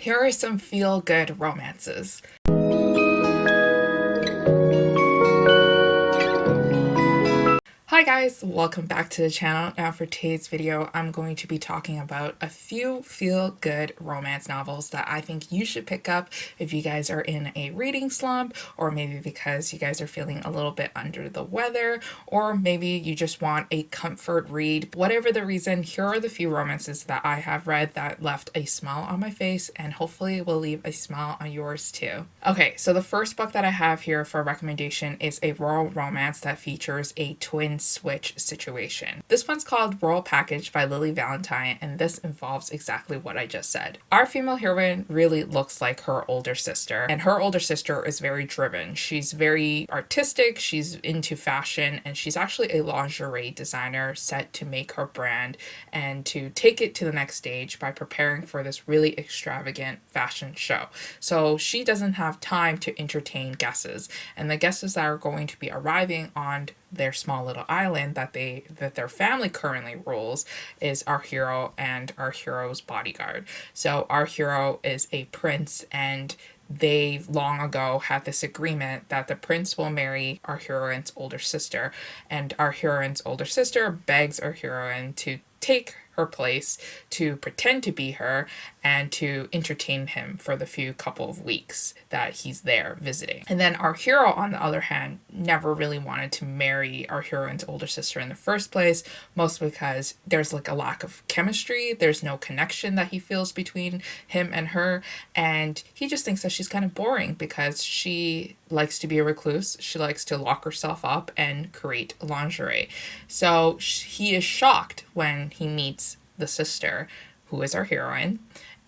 Here are some feel-good romances. Hi guys, welcome back to the channel. Now for today's video, I'm going to be talking about a few feel-good romance novels that I think you should pick up if you guys are in a reading slump, or maybe because you guys are feeling a little bit under the weather, or maybe you just want a comfort read. Whatever the reason, here are the few romances that I have read that left a smile on my face and hopefully will leave a smile on yours too. Okay, so the first book that I have here for recommendation is a royal romance that features a twin switch situation. This one's called Royal Package by Lili Valentine, and this involves exactly what I just said. Our female heroine really looks like her older sister, and her older sister is very driven. She's very artistic, she's into fashion, and she's actually a lingerie designer set to make her brand and to take it to the next stage by preparing for this really extravagant fashion show. So she doesn't have time to entertain guests, and the guests that are going to be arriving on their small little island that their family currently rules is our hero and our hero's bodyguard. So our hero is a prince, and they long ago had this agreement that the prince will marry our heroine's older sister, and our heroine's older sister begs our heroine to take her place, to pretend to be her, and to entertain him for the few couple of weeks that he's there visiting. And then our hero, on the other hand, never really wanted to marry our heroine's older sister in the first place, mostly because there's like a lack of chemistry, there's no connection that he feels between him and her, and he just thinks that she's kind of boring because she likes to be a recluse, she likes to lock herself up and create lingerie. So he is shocked when he meets the sister, who is our heroine,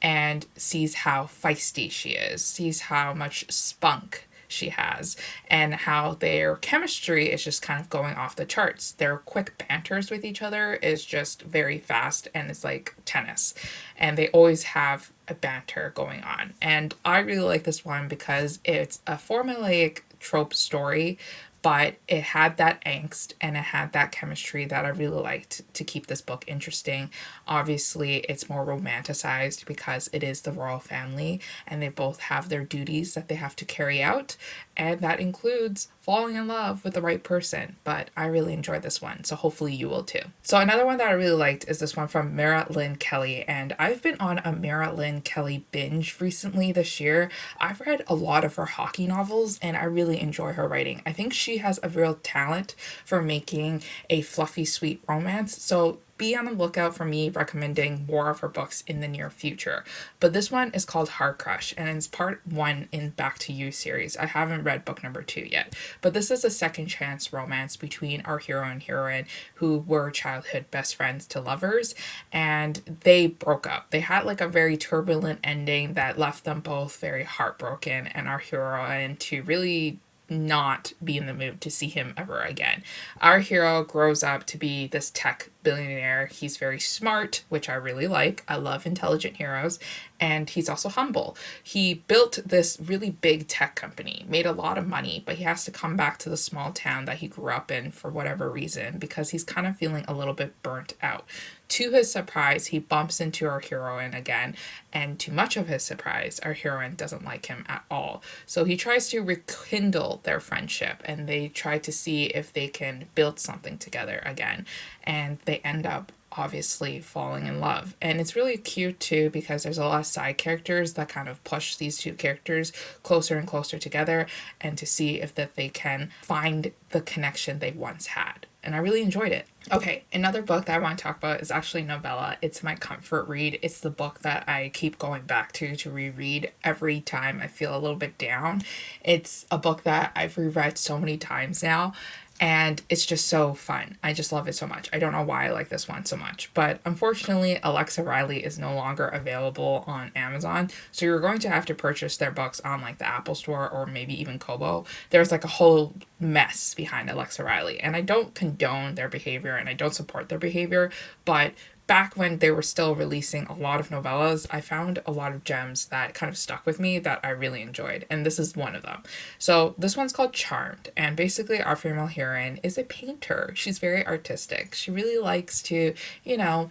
and sees how feisty she is, sees how much spunk she has, and how their chemistry is just kind of going off the charts. Their quick banters with each other is just very fast, and it's like tennis, and they always have a banter going on. And I really like this one because it's a formulaic trope story, but it had that angst and it had that chemistry that I really liked to keep this book interesting. Obviously, it's more romanticized because it is the royal family and they both have their duties that they have to carry out, and that includes falling in love with the right person. But I really enjoyed this one, so hopefully you will too. So another one that I really liked is this one from Mira Kelly, and I've been on a Mira Kelly binge recently this year. I've read a lot of her hockey novels and I really enjoy her writing. I think she has a real talent for making a fluffy, sweet romance, so be on the lookout for me recommending more of her books in the near future. But this one is called Heart Crush, and it's part 1 in Back to You series. I haven't read book number 2 yet, but this is a second chance romance between our hero and heroine who were childhood best friends to lovers, and they broke up. They had like a very turbulent ending that left them both very heartbroken, and our heroine to really not be in the mood to see him ever again. Our hero grows up to be this tech billionaire. He's very smart, which I really like. I love intelligent heroes. And he's also humble. He built this really big tech company, made a lot of money, but he has to come back to the small town that he grew up in for whatever reason because he's kind of feeling a little bit burnt out. To his surprise, he bumps into our heroine again, and to much of his surprise, our heroine doesn't like him at all. So he tries to rekindle their friendship, and they try to see if they can build something together again, and they end up obviously falling in love. And it's really cute too because there's a lot of side characters that kind of push these two characters closer and closer together, and to see if that they can find the connection they once had. And I really enjoyed it. Okay, another book that I want to talk about is actually novella. It's my comfort read. It's the book that I keep going back to reread every time I feel a little bit down. It's a book that I've reread so many times now, and it's just so fun. I just love it so much. I don't know why I like this one so much, but unfortunately, Alexa Riley is no longer available on Amazon, so you're going to have to purchase their books on like the Apple Store or maybe even Kobo. There's like a whole mess behind Alexa Riley, and I don't condone their behavior and I don't support their behavior, but back when they were still releasing a lot of novellas, I found a lot of gems that kind of stuck with me that I really enjoyed, and this is one of them. So this one's called Charmed, and basically our female heroine is a painter. She's very artistic. She really likes to,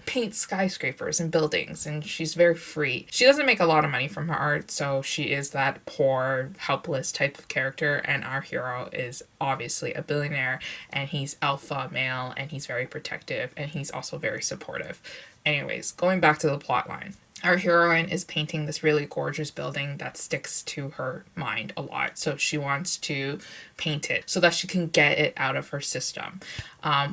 paint skyscrapers and buildings, and she's very free. She doesn't make a lot of money from her art, so she is that poor, helpless type of character, and our hero is obviously a billionaire, and he's alpha male, and he's very protective, and he's also very supportive. Anyways, going back to the plot line. Our heroine is painting this really gorgeous building that sticks to her mind a lot. So she wants to paint it so that she can get it out of her system.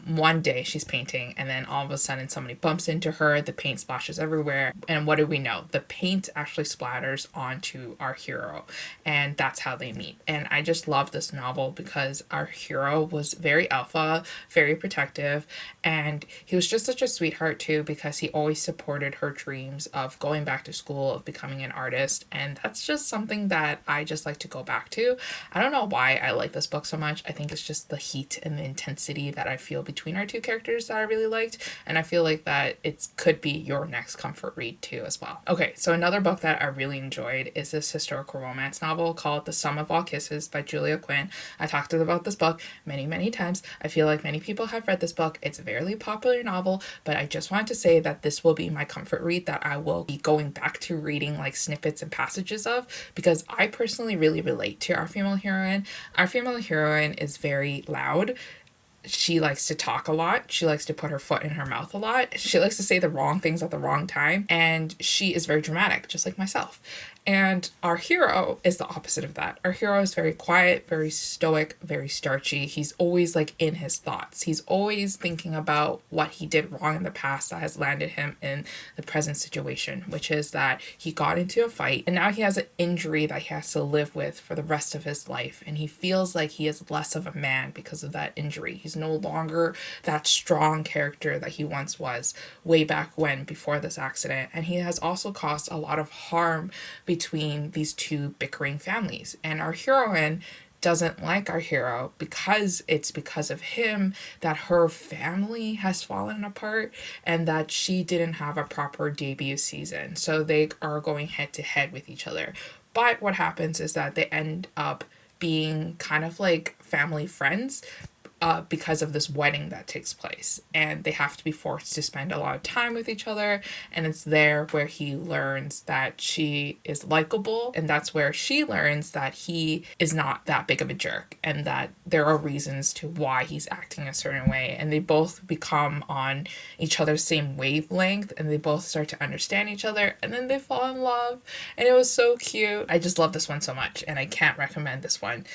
One day she's painting, and then all of a sudden somebody bumps into her, the paint splashes everywhere, and what do we know? The paint actually splatters onto our hero, and that's how they meet. And I just love this novel because our hero was very alpha, very protective, and he was just such a sweetheart too, because he always supported her dreams of going back to school, of becoming an artist, and that's just something that I just like to go back to. I don't know why I like this book so much. I think it's just the heat and the intensity that I feel between our two characters that I really liked, and I feel like that it could be your next comfort read too as well. Okay, so another book that I really enjoyed is this historical romance novel called The Sum of All Kisses by Julia Quinn. I talked about this book many times. I feel like many people have read this book. It's a very popular novel, but I just wanted to say that this will be my comfort read that I will be going back to reading like snippets and passages of, because I personally really relate to our female heroine. Our female heroine is very loud. She likes to talk a lot. She likes to put her foot in her mouth a lot. She likes to say the wrong things at the wrong time. And she is very dramatic, just like myself. And our hero is the opposite of that. Our hero is very quiet, very stoic, very starchy. He's always like in his thoughts. He's always thinking about what he did wrong in the past that has landed him in the present situation, which is that he got into a fight and now he has an injury that he has to live with for the rest of his life. And he feels like he is less of a man because of that injury. He's no longer that strong character that he once was way back when, before this accident. And he has also caused a lot of harm between these two bickering families. And our heroine doesn't like our hero because it's because of him that her family has fallen apart and that she didn't have a proper debut season. So they are going head to head with each other. But what happens is that they end up being kind of like family friends, because of this wedding that takes place, and they have to be forced to spend a lot of time with each other. And it's there where he learns that she is likable, and that's where she learns that he is not that big of a jerk, and that there are reasons to why he's acting a certain way. And they both become on each other's same wavelength, and they both start to understand each other, and then they fall in love. And it was so cute. I just love this one so much, and I can't recommend this one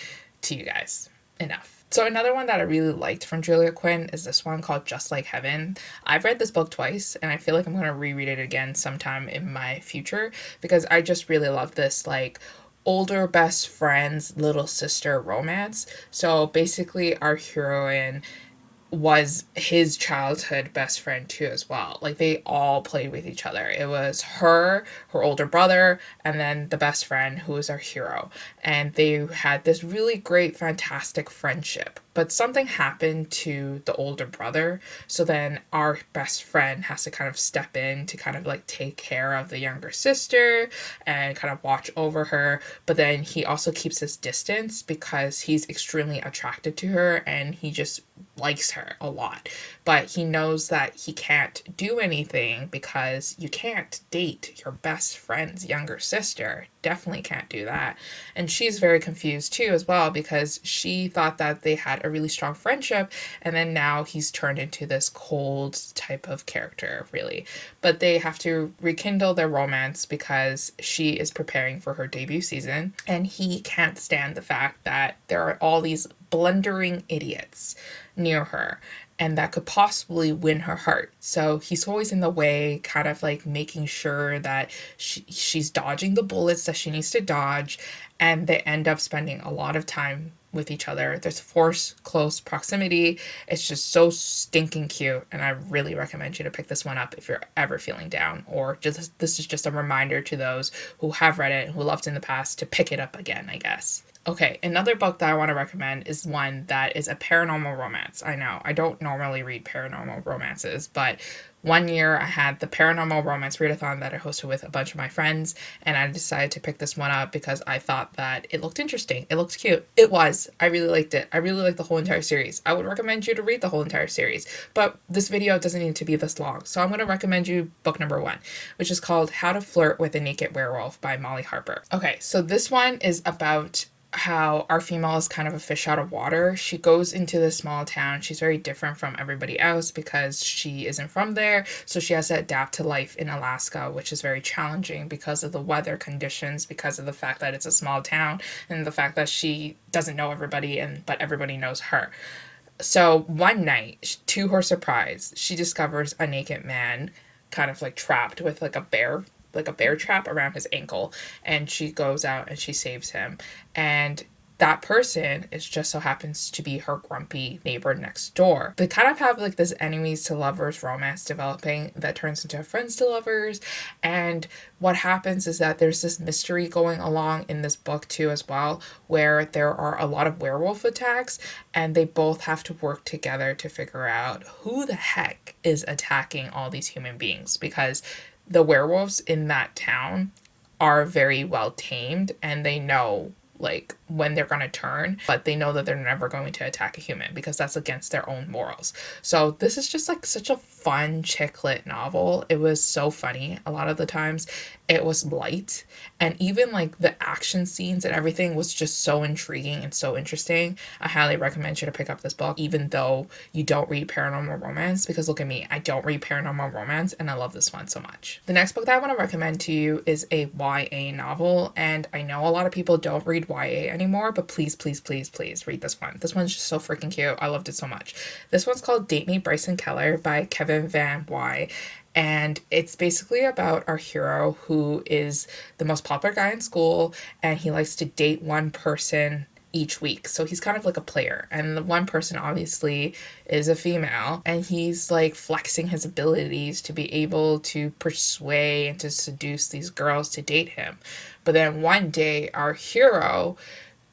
to you guys enough. So another one that I really liked from Julia Quinn is this one called Just Like Heaven. I've read this book twice, and I feel like I'm going to reread it again sometime in my future, because I just really love this like older best friend's little sister romance. So basically our heroine was his childhood best friend too as well. Like they all played with each other. It was her older brother, and then the best friend who was our hero. And they had this really great, fantastic friendship. But something happened to the older brother. So then our best friend has to kind of step in to kind of like take care of the younger sister and kind of watch over her. But then he also keeps his distance because he's extremely attracted to her and he just likes her a lot. But he knows that he can't do anything because you can't date your best friend's younger sister. Definitely can't do that. And she's very confused too as well, because she thought that they had a really strong friendship, and then now he's turned into this cold type of character, really. But they have to rekindle their romance because she is preparing for her debut season, and he can't stand the fact that there are all these blundering idiots near her and that could possibly win her heart. So he's always in the way, kind of like making sure that she's dodging the bullets that she needs to dodge, and they end up spending a lot of time with each other. There's forced close proximity. It's just so stinking cute, and I really recommend you to pick this one up if you're ever feeling down, or just this is just a reminder to those who have read it and who loved it in the past to pick it up again, I guess. Okay, another book that I want to recommend is one that is a paranormal romance. I know, I don't normally read paranormal romances, but One year I had the Paranormal Romance Readathon that I hosted with a bunch of my friends, and I decided to pick this one up because I thought that it looked interesting. It looked cute. It was. I really liked it. I really liked the whole entire series. I would recommend you to read the whole entire series, but this video doesn't need to be this long. So I'm going to recommend you book number 1, which is called How to Flirt with a Naked Werewolf by Molly Harper. Okay, so this one is about how our female is kind of a fish out of water. She goes into this small town. She's very different from everybody else because she isn't from there. So she has to adapt to life in Alaska, which is very challenging because of the weather conditions, because of the fact that it's a small town, and the fact that she doesn't know everybody, but everybody knows her. So one night, to her surprise, she discovers a naked man kind of like trapped with like a bear trap around his ankle, and she goes out and she saves him. And that person is just so happens to be her grumpy neighbor next door. They kind of have like this enemies to lovers romance developing that turns into friends to lovers. And what happens is that there's this mystery going along in this book too as well, where there are a lot of werewolf attacks, and they both have to work together to figure out who the heck is attacking all these human beings, because the werewolves in that town are very well tamed, and they know like when they're going to turn, but they know that they're never going to attack a human because that's against their own morals. So this is just like such a fun chick lit novel. It was so funny. A lot of the times it was light, and even like the action scenes and everything was just so intriguing and so interesting. I highly recommend you to pick up this book, even though you don't read paranormal romance, because look at me, I don't read paranormal romance and I love this one so much. The next book that I want to recommend to you is a YA novel, and I know a lot of people don't read YA anymore, but please, please, please, please read this one. This one's just so freaking cute. I loved it so much. This one's called Date Me, Bryson Keller by Kevin Van Whye. And it's basically about our hero, who is the most popular guy in school, and he likes to date one person each week. So he's kind of like a player, and the one person obviously is a female, and he's like flexing his abilities to be able to persuade and to seduce these girls to date him. But then one day our hero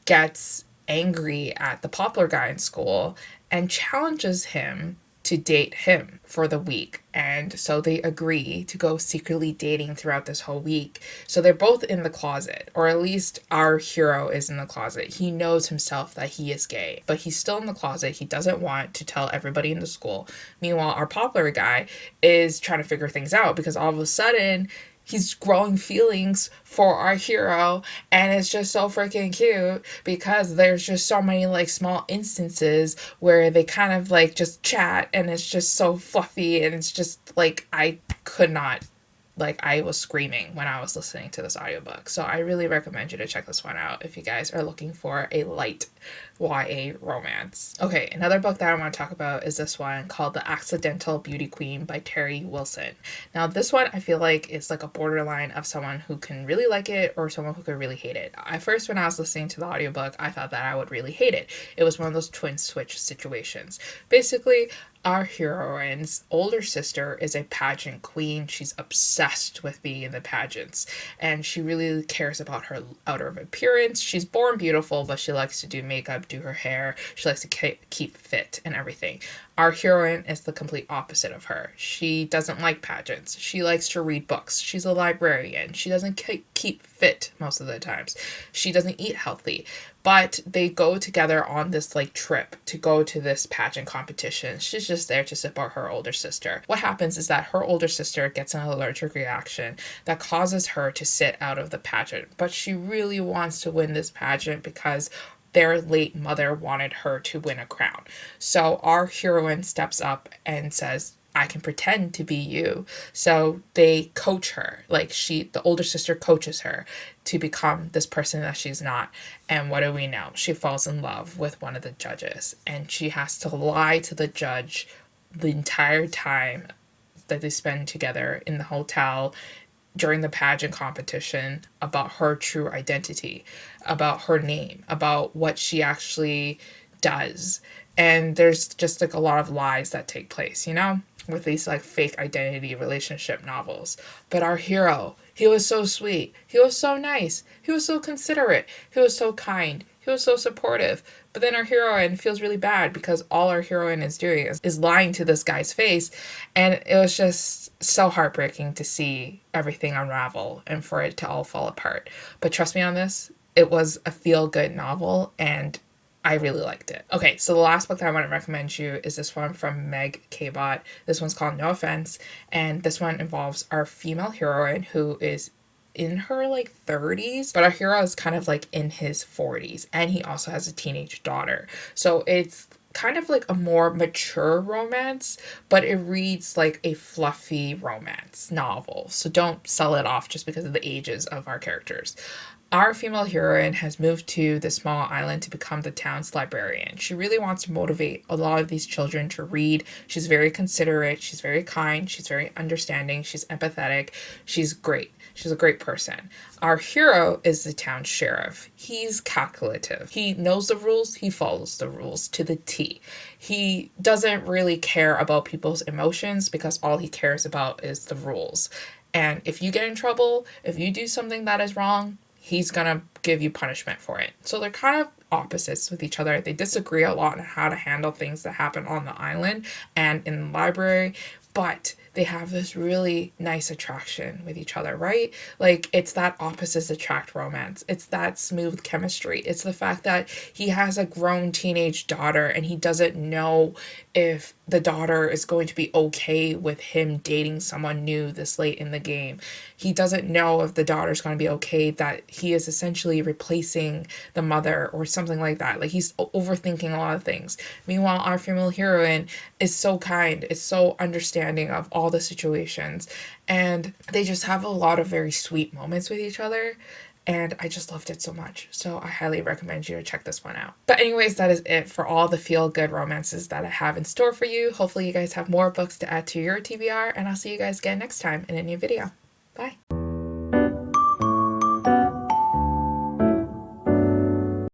gets angry at the popular guy in school and challenges him to date him for the week. And so they agree to go secretly dating throughout this whole week. So they're both in the closet, or at least our hero is in the closet. He knows himself that he is gay, but he's still in the closet. He doesn't want to tell everybody in the school. Meanwhile, our popular guy is trying to figure things out because all of a sudden he's growing feelings for our hero, and it's just so freaking cute because there's just so many like small instances where they kind of like just chat, and it's just so fluffy, and it's just like I was screaming when I was listening to this audiobook. So I really recommend you to check this one out if you guys are looking for a light YA romance. Okay, another book that I want to talk about is this one called The Accidental Beauty Queen by Teri Wilson. Now this one I feel like is like a borderline of someone who can really like it or someone who could really hate it. At first, when I was listening to the audiobook, I thought that I would really hate it. It was one of those twin switch situations. Basically, our heroine's older sister is a pageant queen. She's obsessed with being in the pageants, and she really cares about her outer appearance. She's born beautiful, but she likes to do makeup, do her hair. She likes to keep fit and everything. Our heroine is the complete opposite of her. She doesn't like pageants. She likes to read books. She's a librarian. She doesn't keep fit most of the times. She doesn't eat healthy. But they go together on this like trip to go to this pageant competition. She's just there to support her older sister. What happens is that her older sister gets an allergic reaction that causes her to sit out of the pageant. But she really wants to win this pageant because their late mother wanted her to win a crown. So our heroine steps up and says, I can pretend to be you. So they coach her. Like the older sister coaches her to become this person that she's not. And what do we know? She falls in love with one of the judges, and she has to lie to the judge the entire time that they spend together in the hotel during the pageant competition about her true identity, about her name, about what she actually does. And there's just like a lot of lies that take place, with these like fake identity relationship novels. But our hero, he was so sweet. He was so nice. He was so considerate. He was so kind. He He was so supportive. But then our heroine feels really bad because all our heroine is doing is lying to this guy's face. And it was just so heartbreaking to see everything unravel and for it to all fall apart. But trust me on this, it was a feel-good novel, and I really liked it. Okay, so the last book that I want to recommend you is this one from Meg Cabot. This one's called No Offense, and this one involves our female heroine who is in her like 30s, but our hero is kind of like in his 40s, and he also has a teenage daughter. So it's kind of like a more mature romance, but it reads like a fluffy romance novel. So don't sell it off just because of the ages of our characters. Our female heroine has moved to the small island to become the town's librarian. She really wants to motivate a lot of these children to read. She's very considerate, she's very kind, she's very understanding, she's empathetic, she's great. She's a great person. Our hero is the town sheriff. He's calculative. He knows the rules. He follows the rules to the T. He doesn't really care about people's emotions because all he cares about is the rules. And if you get in trouble, if you do something that is wrong, he's gonna give you punishment for it. So they're kind of opposites with each other. They disagree a lot on how to handle things that happen on the island and in the library, but they have this really nice attraction with each other, right? Like, it's that opposites attract romance. It's that smooth chemistry. It's the fact that he has a grown teenage daughter and he doesn't know if the daughter is going to be okay with him dating someone new this late in the game. He doesn't know if the daughter's going to be okay that he is essentially replacing the mother or something like that. Like, he's overthinking a lot of things. Meanwhile, our female heroine is so kind, is so understanding of all the situations, and they just have a lot of very sweet moments with each other. And I just loved it so much. So I highly recommend you to check this one out. But anyways, that is it for all the feel-good romances that I have in store for you. Hopefully you guys have more books to add to your TBR, and I'll see you guys again next time in a new video. Bye.